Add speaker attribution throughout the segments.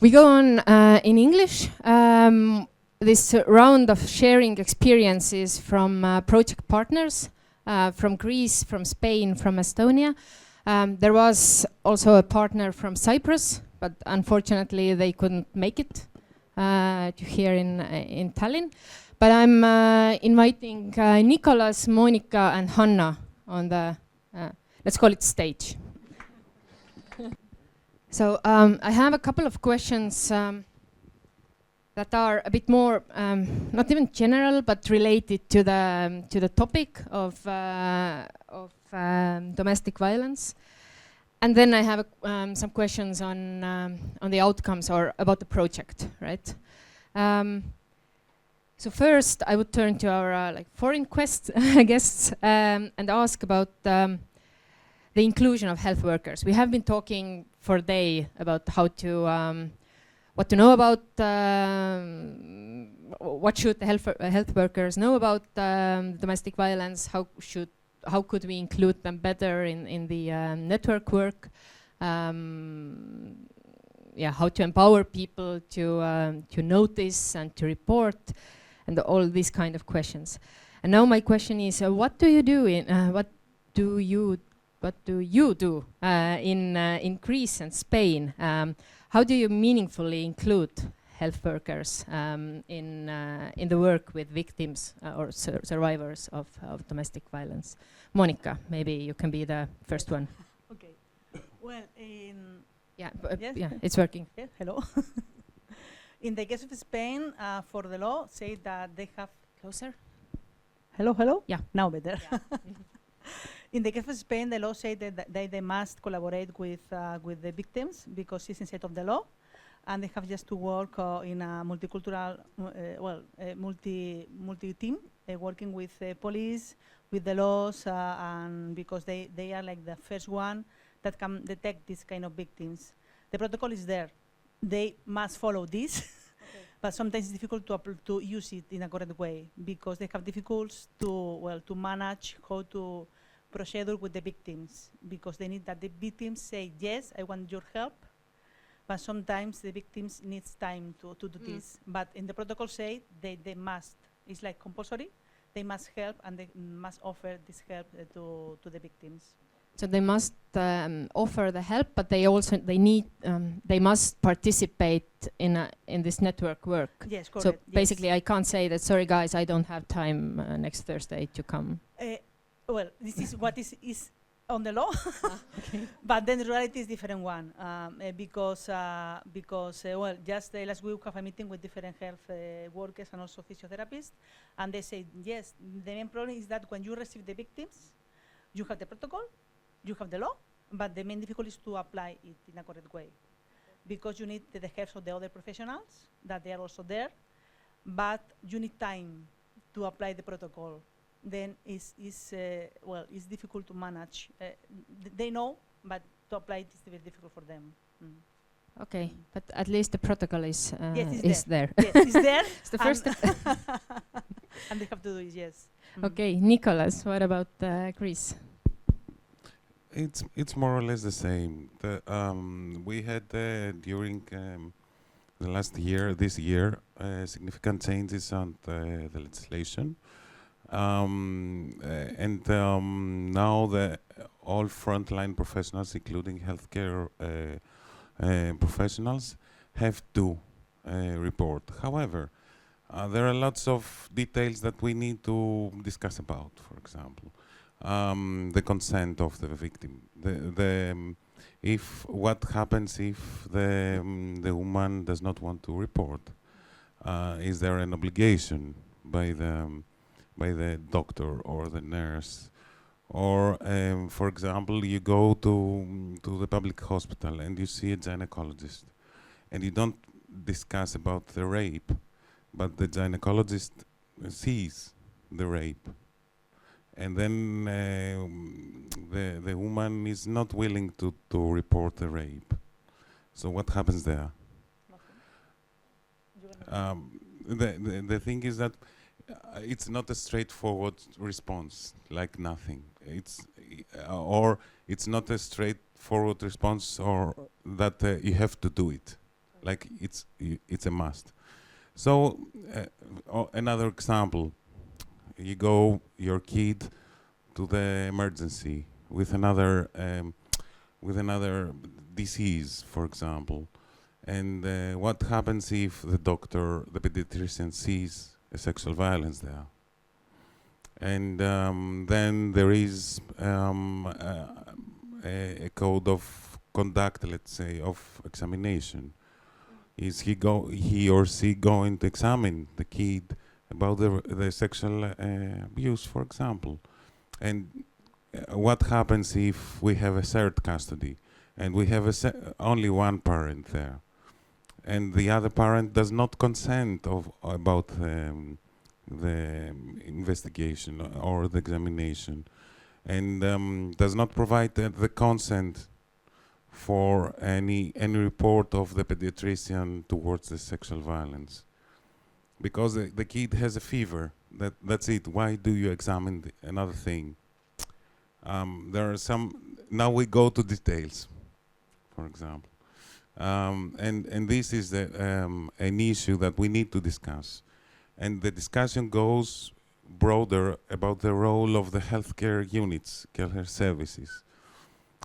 Speaker 1: We go on in English. This round of sharing experiences from project partners from Greece, from Spain, from Estonia. There was also a partner from Cyprus, but unfortunately they couldn't make it to here in Tallinn. But I'm inviting Nicolas, Monika and Hanna on the, let's call it stage. So I have a couple of questions that are a bit more, not even general, but related to the topic of domestic violence. And then I have some questions on the outcomes or about the project, right? So first, I would turn to our foreign guests and ask about the inclusion of health workers. We have been talking for a day about how to, what to know about, what should the health workers know about domestic violence, how could we include them better in the network work, how to empower people to notice and to report, and all these kind of questions. And now my question is, what do you do in Greece and Spain? How do you meaningfully include health workers in the work with victims or survivors of domestic violence? Monica, maybe you can be the first one.
Speaker 2: Okay. Well,
Speaker 1: yes?
Speaker 2: Yeah,
Speaker 1: it's working.
Speaker 2: Yeah, hello. In the case of Spain, for the law, say that they have
Speaker 1: Closer.
Speaker 2: Hello.
Speaker 1: Yeah.
Speaker 2: Now better.
Speaker 1: Yeah.
Speaker 2: In the case of Spain, the law says that they must collaborate with the victims because it's inside of the law, and they have just to work in a multicultural, multi-team, working with police, with the laws, and because they are like the first one that can detect this kind of victims. The protocol is there. They must follow this, but sometimes it's difficult to use it in a correct way because they have difficulties to manage how to procedure with the victims because they need that the victims say, yes, I want your help, but sometimes the victims needs time to do this. But in the protocol say they must, it's like compulsory, they must help and they must offer this help to the victims.
Speaker 1: So they must offer the help, but they must participate in this network work.
Speaker 2: Yes, correct.
Speaker 1: So basically, I can't say that. Sorry, guys, I don't have time next Thursday to come.
Speaker 2: Well, this is what is on the law, okay. But then the reality is different one because just last week we have a meeting with different health workers and also physiotherapists, and they say yes. The main problem is that when you receive the victims, you have the protocol. You have the law, but the main difficulty is to apply it in a correct way. Because you need the help of the other professionals, that they are also there, but you need time to apply the protocol. Then it's difficult to manage. They know, but to apply it is very difficult for them.
Speaker 1: Okay, but at least the protocol is there.
Speaker 2: Yes, it's there.
Speaker 1: It's the first step.
Speaker 2: And they have to do it, yes.
Speaker 1: Okay, Nicolas, what about Greece?
Speaker 3: It's more or less the same. We had during this year, significant changes on the legislation, and now all frontline professionals, including healthcare professionals, have to report. However, there are lots of details that we need to discuss about. For example, the consent of the victim. What happens if the woman does not want to report? Is there an obligation by the doctor or the nurse? Or, for example, you go to the public hospital and you see a gynecologist, and you don't discuss about the rape, but the gynecologist sees the rape. And then the woman is not willing to report the rape. So what happens there? The thing is that it's not a straightforward response, like nothing. It's not a straightforward response, or that you have to do it. like it's a must. So another example, you go your kid to the emergency with another disease, for example, and what happens if the doctor, the pediatrician, sees a sexual violence there? And then there is a code of conduct, let's say, of examination. Is he or she going to examine the kid about the sexual abuse, for example? And what happens if we have a shared custody and we have only one parent there, and the other parent does not consent about the investigation or the examination, and does not provide the consent for any report of the pediatrician towards the sexual violence, because the kid has a fever. That's it. Why do you examine another thing? There are some. Now we go to details, for example, and this is an issue that we need to discuss, and the discussion goes broader about the role of the healthcare units, care services.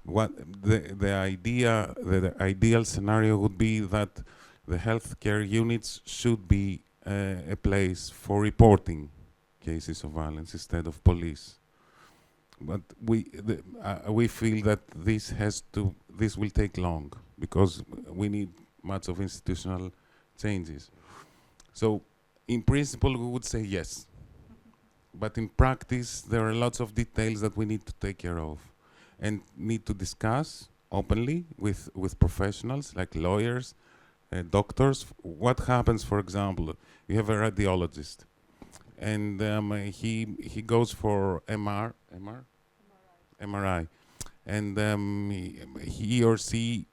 Speaker 3: What the ideal scenario would be that the healthcare units should be a place for reporting cases of violence instead of police. But we feel that this will take long, because we need much of institutional changes. So in principle we would say yes, but in practice there are lots of details that we need to take care of and need to discuss openly with professionals like lawyers, doctors. What happens, for example, you have a radiologist, and he goes for MRI, and he or she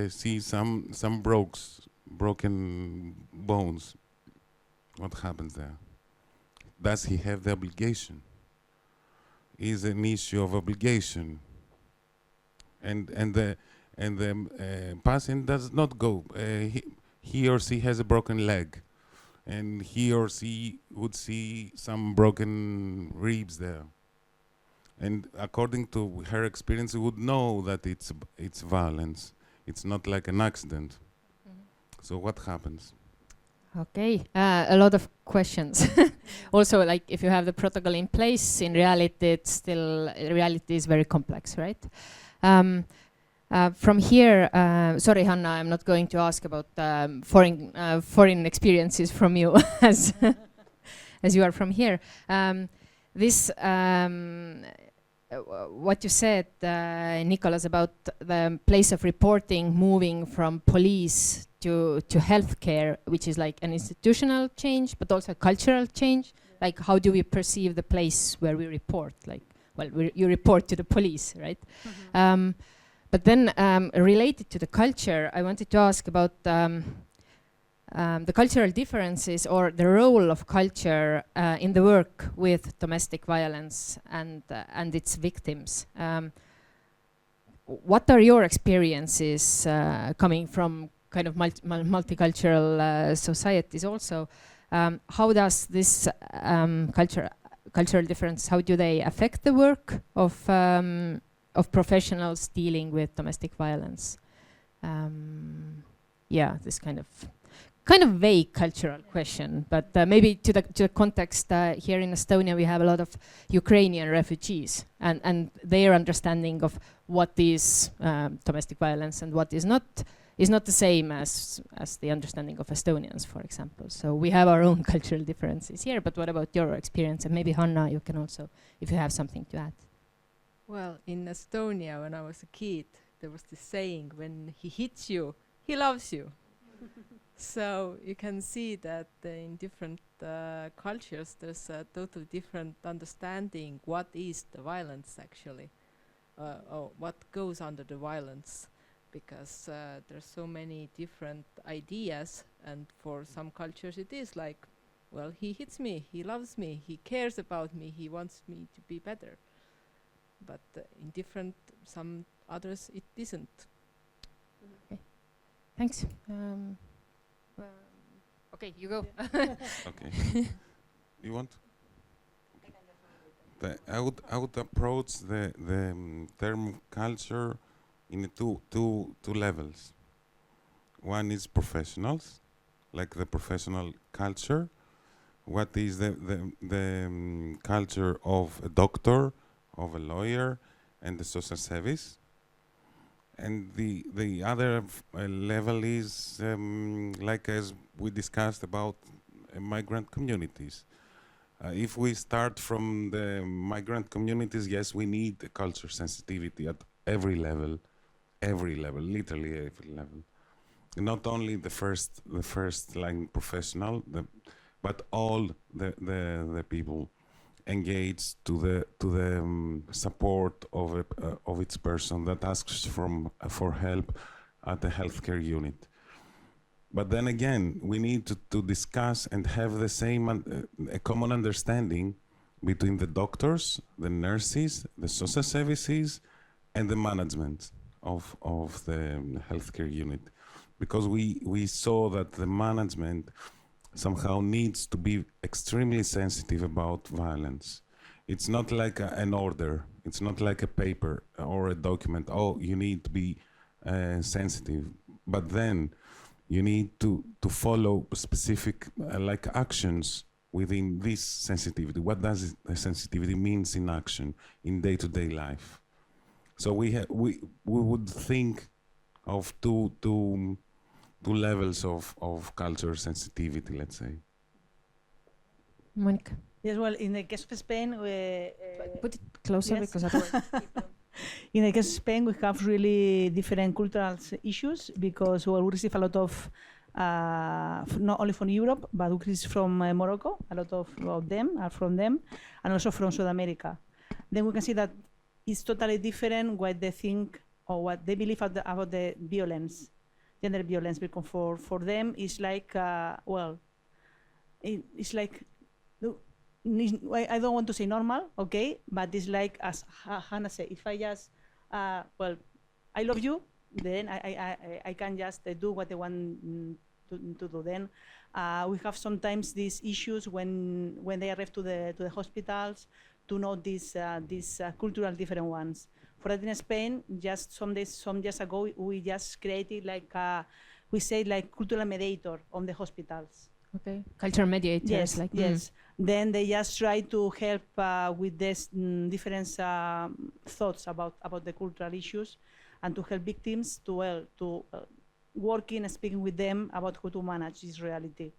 Speaker 3: sees some broken bones. What happens there? Does he have the obligation? Is an issue of obligation, and the patient does not go. He or she has a broken leg, and he or she would see some broken ribs there, and according to her experience, we would know that it's violence. It's not like an accident. Mm-hmm. So what happens?
Speaker 1: Okay, a lot of questions. Also, like if you have the protocol in place, in reality, reality is very complex, right? From here, sorry, Hanna, I'm not going to ask about foreign experiences from you, as you are from here. What you said, Nicholas, about the place of reporting moving from police to healthcare, which is like an institutional change, but also a cultural change. Yeah. Like, how do we perceive the place where we report? Like, well, you report to the police, right? Mm-hmm. But then, related to the culture, I wanted to ask about the cultural differences or the role of culture in the work with domestic violence and its victims. What are your experiences coming from kind of multicultural societies also? How does this cultural difference, how do they affect the work of professionals dealing with domestic violence? Yeah, this kind of vague cultural question, but maybe to the context here in Estonia, we have a lot of Ukrainian refugees, and their understanding of what is domestic violence and what is not the same as the understanding of Estonians, for example. So we have our own cultural differences here, but what about your experience? And maybe Hanna, you can also, if you have something to add.
Speaker 4: Well, in Estonia, when I was a kid, there was this saying, when he hits you, he loves you. So you can see that in different cultures, there's a totally different understanding what is the violence actually, or what goes under the violence, because there's so many different ideas, and for some cultures it is like, well, he hits me, he loves me, he cares about me, he wants me to be better. But in some others it isn't.
Speaker 1: Okay. Thanks. Okay, you go.
Speaker 3: Okay. You want? I would approach the term culture in two levels. One is professionals, like the professional culture. What is the culture of a doctor, of a lawyer, and the social service? And the other level is like as we discussed about migrant communities. If we start from the migrant communities, yes, we need a culture sensitivity at every level, literally every level. Not only the first line professional, but all the people engaged to the support of its person that asks for help at the healthcare unit. But then again, we need to discuss and have the same a common understanding between the doctors, the nurses, the social services, and the management of the healthcare unit, because we saw that the management somehow needs to be extremely sensitive about violence. It's not like an order. It's not like a paper or a document. Oh, you need to be sensitive. But then you need to follow specific like actions within this sensitivity. What does sensitivity means in action, in day-to-day life? So we would think of two levels of culture sensitivity, let's say.
Speaker 1: Monica.
Speaker 2: Yes, well, in the case of Spain,
Speaker 1: Put it closer,
Speaker 2: yes.
Speaker 1: because otherwise
Speaker 2: in the case of Spain, we have really different cultural issues, because we receive a lot of, not only from Europe, but we receive from Morocco, a lot of them are from them, and also from South America. Then we can see that it's totally different what they think or what they believe about the violence, gender violence, because for them it's like, it's like, I don't want to say normal, okay, but it's like, as Hannah said, if I just, I love you, then I can just do what I want to do. Then we have sometimes these issues when they arrive to the hospitals to know these cultural different ones. For that in Spain, just some years ago, we just created like we say like cultural mediator on the hospitals.
Speaker 1: okay, cultural mediators.
Speaker 2: Yes,
Speaker 1: like
Speaker 2: yes. Then they just try to help with this different thoughts about the cultural issues, and to help victims to working and speaking with them about how to manage this reality.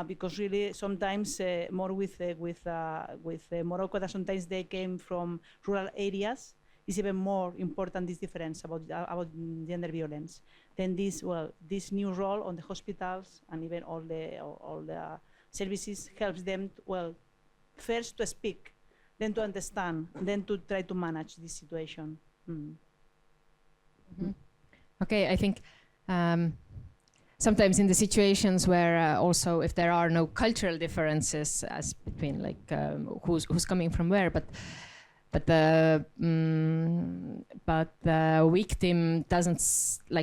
Speaker 2: Because really, sometimes more with Morocco, that sometimes they came from rural areas. It's even more important, this difference about gender violence. Then this new role on the hospitals and even all the services helps them first to speak, then to understand, then to try to manage this situation.
Speaker 1: Mm-hmm. Okay, I think sometimes in the situations where also if there are no cultural differences as between like who's coming from where, but the victim doesn't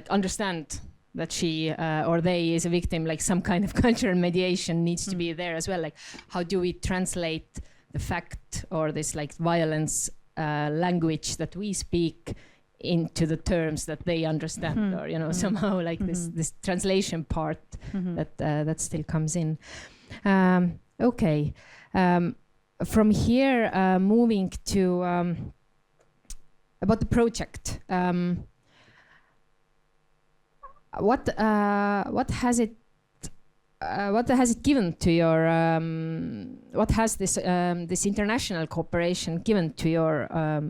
Speaker 1: understand that she or they is a victim, like some kind of cultural mediation needs to be there as well. Like, how do we translate the fact or this like violence language that we speak into the terms that they understand, or somehow like this translation part that still comes in. Okay. From here, moving to about the project. What has it given to your? What has this international cooperation given to your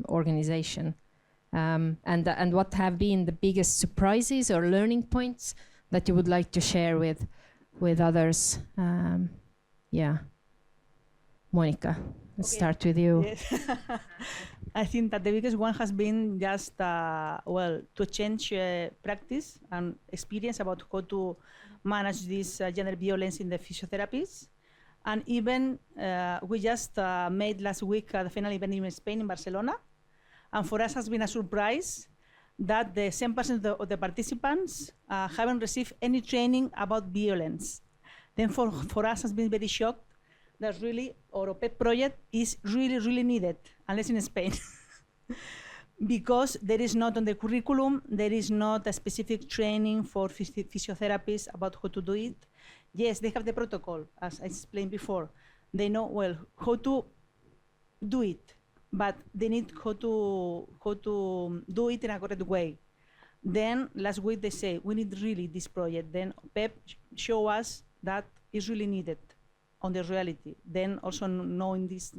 Speaker 1: organization? And what have been the biggest surprises or learning points that you would like to share with others? Yeah. Monica, let's start with you.
Speaker 2: Yes. I think that the biggest one has been just to change practice and experience about how to manage this gender violence in the physiotherapists. And even we just made last week the final event in Spain, in Barcelona. And for us has been a surprise that the 7% of the participants haven't received any training about violence. Then for us has been very shocked that really our OPEP project is really needed, unless in Spain. Because there is not on the curriculum, there is not a specific training for physiotherapists about how to do it. Yes, they have the protocol, as I explained before. They know well how to do it, but they need how to do it in a correct way. Then last week they say, we need really this project. Then OPEP show us that is really needed on the reality. Then also knowing this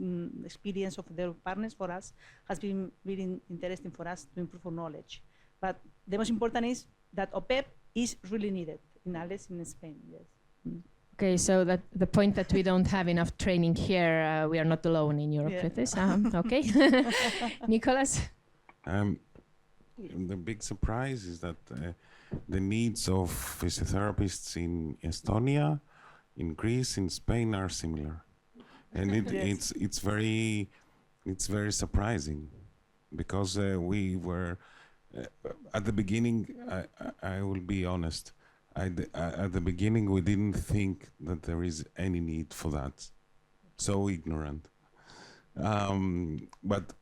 Speaker 2: experience of their partners for us has been really interesting for us to improve our knowledge. But the most important is that OPEP is really needed, unless in Spain, yes.
Speaker 1: Okay, so that the point that we don't have enough training here, we are not alone in Europe with this. Okay. Nicholas?
Speaker 3: The big surprise is that the needs of physiotherapists in Estonia, in Greece, in Spain are similar, and it's very surprising, because we were at the beginning. I will be honest. At the beginning, we didn't think that there is any need for that. So ignorant. But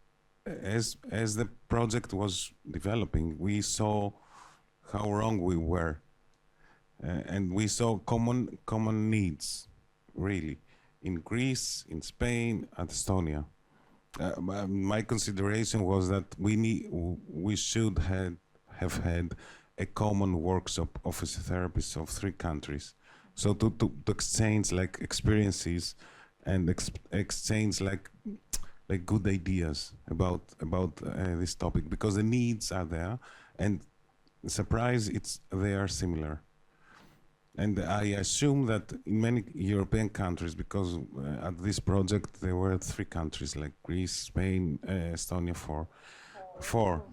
Speaker 3: as the project was developing, we saw how wrong we were, and we saw common needs, really, in Greece, in Spain, and Estonia. My consideration was that we should have had a common workshop of physiotherapists of 3 countries, so to exchange like experiences and exchange like good ideas about this topic, because the needs are there, and surprise, they are similar. And I assume that in many European countries, because at this project there were 3 countries like Greece, Spain, Estonia, four.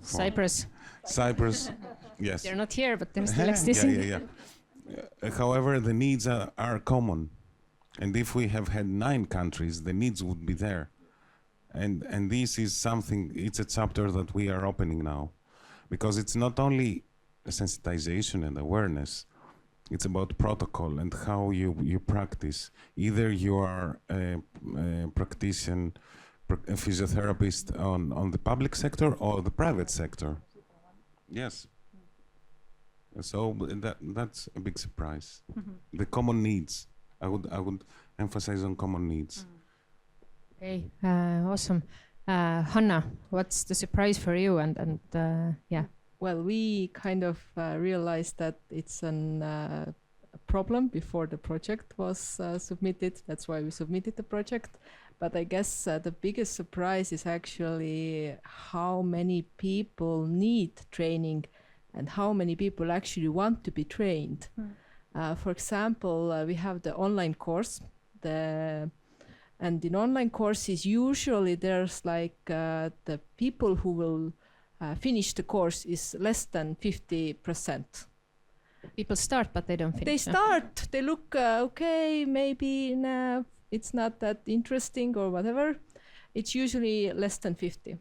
Speaker 1: Cyprus.
Speaker 3: Yes.
Speaker 1: They're not here, but they're still existing.
Speaker 3: Yeah. However, the needs are common, and if we have had 9 countries, the needs would be there. And this is something, it's a chapter that we are opening now, because it's not only sensitization and awareness, it's about protocol and how you practice. Either you are a practitioner, a physiotherapist on the public sector or the private sector. Yes. So that's a big surprise. The common needs. I would emphasize on common needs.
Speaker 1: Okay, awesome. Hanna, what's the surprise for you? And yeah.
Speaker 4: Well, we kind of realized that it's a problem before the project was submitted. That's why we submitted the project. But I guess the biggest surprise is actually how many people need training and how many people actually want to be trained. For example, we have the online course. And in online courses, usually there's like the people who will finish the course is less than 50%.
Speaker 1: People start, but they don't finish.
Speaker 4: They start, they look okay, maybe it's not that interesting or whatever. It's usually less than 50.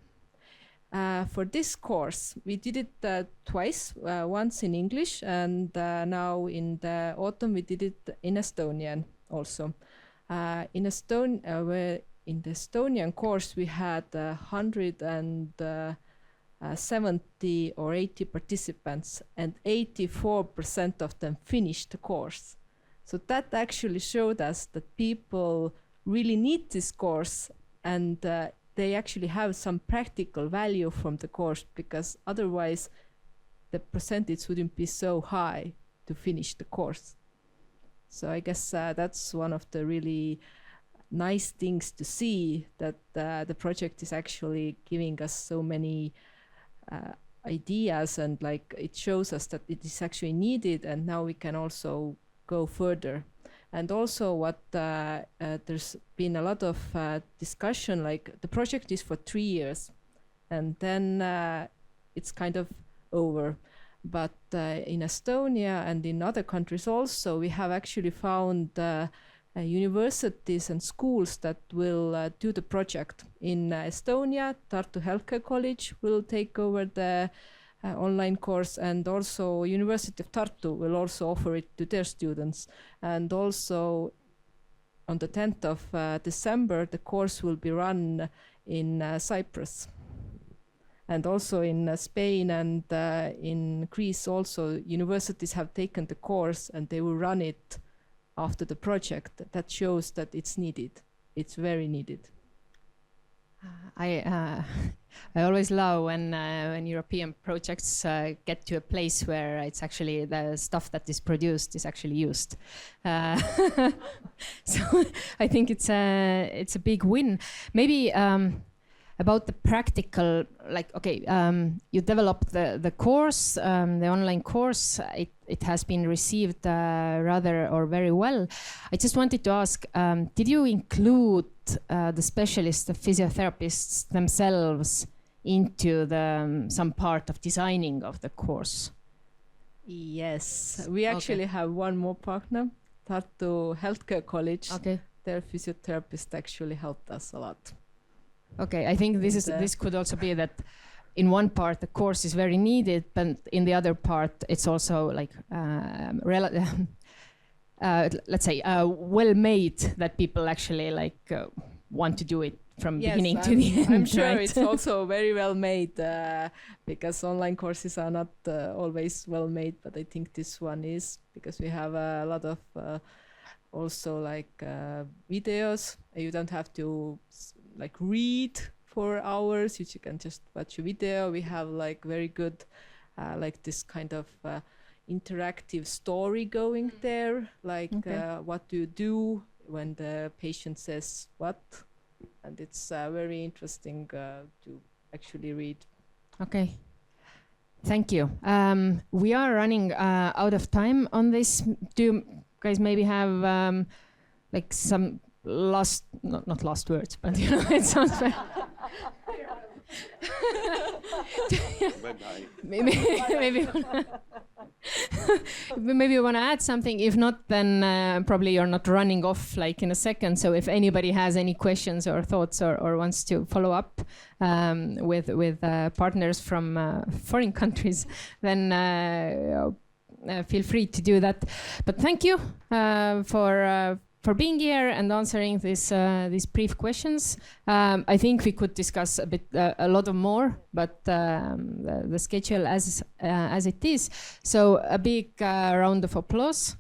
Speaker 4: For this course, we did it twice, once in English, and now in the autumn we did it in Estonian also. In the Estonian course, we had 170 or 80 participants, and 84% of them finished the course. So that actually showed us that people really need this course, and they actually have some practical value from the course, because otherwise the percentage wouldn't be so high to finish the course. So I guess that's one of the really nice things to see, that the project is actually giving us so many ideas, and like it shows us that it is actually needed, and now we can also go further. And also what there's been a lot of discussion, like the project is for 3 years and then it's kind of over. But in Estonia and in other countries also, we have actually found universities and schools that will do the project. In Estonia, Tartu Healthcare College will take over the online course, and also University of Tartu will also offer it to their students. And also on the 10th of December, the course will be run in Cyprus. And also in Spain and in Greece also, universities have taken the course and they will run it after the project. That shows that it's needed. It's very needed.
Speaker 1: I always love when European projects get to a place where it's actually the stuff that is produced is actually used. So I think it's a big win. Maybe about the practical, like, okay, you developed the course, the online course. It has been received rather or very well. I just wanted to ask, did you include the specialists, the physiotherapists themselves into some part of designing of the course?
Speaker 4: Yes, we actually have one more partner, Tartu Healthcare College.
Speaker 1: Okay.
Speaker 4: Their physiotherapist actually helped us a lot.
Speaker 1: Okay, I think this could also be that in one part the course is very needed, but in the other part it's also like let's say well made, that people actually like want to do it from beginning to the end.
Speaker 4: I'm sure
Speaker 1: right?
Speaker 4: it's also very well made because online courses are not always well made, but I think this one is, because we have a lot of also like videos. You don't have to like read for hours, you can just watch a video. We have like very good like this kind of interactive story going there, like what do you do when the patient says what, and it's very interesting to actually read.
Speaker 1: Okay, thank you. We are running out of time on this. Do you guys maybe have like some not last words, but you know, it sounds very maybe you want to add something. If not, then probably you're not running off like in a second. So if anybody has any questions or thoughts or wants to follow up with partners from foreign countries, then feel free to do that. But thank you for being here and answering these brief questions. I think we could discuss a lot of more, but the schedule as it is. So a big round of applause